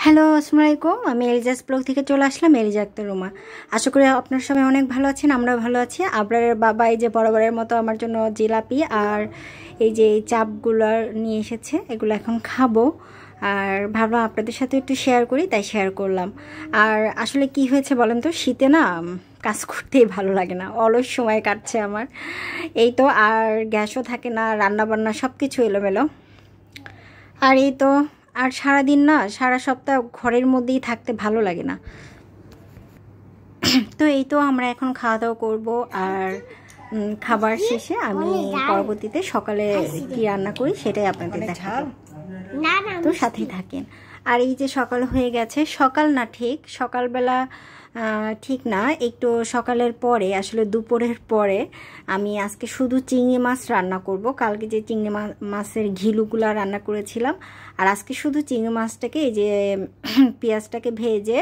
Hello, আসসালামু আলাইকুম। আমি এলিজাস ব্লগ থেকে চলে আসলাম, এলিজা আক্তার রুমা। আশা করি আপনার সবাই অনেক ভালো আছেন, আমরাও ভালো আছি। আবরারের বাবা এই যে বরাবরের মতো আমার জন্য জিলাপি আর এই যে এই চাপগুলো নিয়ে এসেছে, এগুলো এখন খাবো। আর ভাবলাম আপনাদের সাথে একটু শেয়ার করি, তাই শেয়ার করলাম। আর আসলে কি হয়েছে বলেন তো, শীতে না কাজ করতেই ভালো লাগে না, অলস সময় কাটছে আমার। এই তো, আর গ্যাসও থাকে না, রান্নাবান্না সব কিছু এলোমেলো। আর এই তো, আর সারাদিন না, সারা সপ্তাহ ঘরের মধ্যেই থাকতে ভালো লাগে না। তো এই তো, আমরা এখন খাওয়া দাওয়া করবো। আর খাবার শেষে আমি পরবর্তীতে সকালে কি রান্না করি সেটাই আপনাদের দেখাবো, তো সাথেই থাকেন। আর এই যে সকাল হয়ে গেছে, সকাল না ঠিক সকালবেলা ঠিক না, একটু সকালের পরে, আসলে দুপুরের পরে আমি আজকে শুধু চিংড়ি মাছ রান্না করব। কালকে যে চিংড়ি মাছের ঘিলুগুলা রান্না করেছিলাম, আর আজকে শুধু চিংড়ি মাছটাকে এই যে পেঁয়াজটাকে ভেজে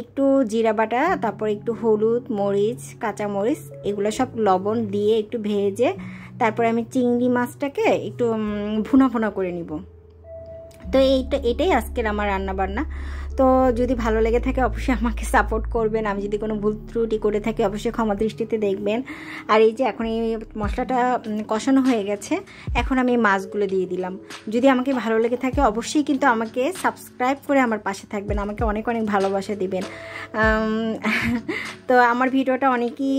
একটু জিরা বাটা, তারপর একটু হলুদ, মরিচ, কাঁচা মরিচ, এগুলো সব লবণ দিয়ে একটু ভেজে তারপর আমি চিংড়ি মাছটাকে একটু ভুনা ভুনা করে নিব। তো এটাই আজকের আমার রান্নাবান্না। তো যদি ভালো লেগে থাকে অবশ্যই আমাকে সাপোর্ট করবেন। আমি যদি কোনো ভুল ত্রুটি করে থাকি অবশ্যই ক্ষমা দৃষ্টিতে দেখবেন। আর এই যে এখন এই মশলাটা কষানো হয়ে গেছে, এখন আমি মাছগুলো দিয়ে দিলাম। যদি আমাকে ভালো লেগে থাকে অবশ্যই কিন্তু আমাকে সাবস্ক্রাইব করে আমার পাশে থাকবেন, আমাকে অনেক অনেক ভালোবাসা দিবেন। তো আমার ভিডিওটা অনেকই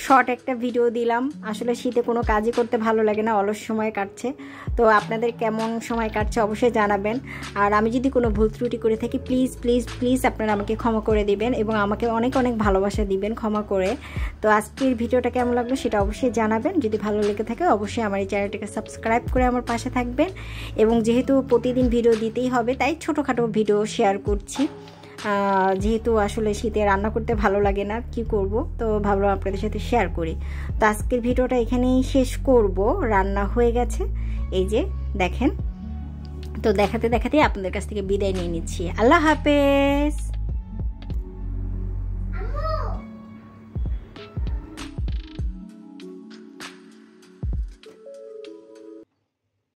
শর্ট একটা ভিডিও দিলাম, আসলে শীতে কোনো কাজই করতে ভালো লাগে না, অলস সময় কাটছে। তো আপনাদের কেমন সময় কাটছে অবশ্যই জানাবেন। আর আমি যদি কোনো ভুল ত্রুটি করে থাকি প্লিজ প্লিজ প্লিজ আপনারা আমাকে ক্ষমা করে দিবেন এবং আমাকে অনেক অনেক ভালোবাসা দিবেন ক্ষমা করে। তো আজকের ভিডিওটা কেমন লাগলো সেটা অবশ্যই জানাবেন। যদি ভালো লেগে থাকে অবশ্যই আমার এই চ্যানেলটাকে সাবস্ক্রাইব করে আমার পাশে থাকবেন। এবং যেহেতু প্রতিদিন ভিডিও দিতেই হবে তাই ছোটোখাটো ভিডিও শেয়ার করছি, যেহেতু আসলে শীতে রান্না করতে ভালো লাগে না, কি করব, তো ভাবলাম আপনাদের সাথে শেয়ার করি। তো আজকের ভিডিওটা এখানেই শেষ করব, রান্না হয়ে গেছে এই যে দেখেন। তো দেখাতে দেখাতে আপনাদের কাছ থেকে বিদায় নিয়ে নিচ্ছি। আল্লাহ হাফেজ।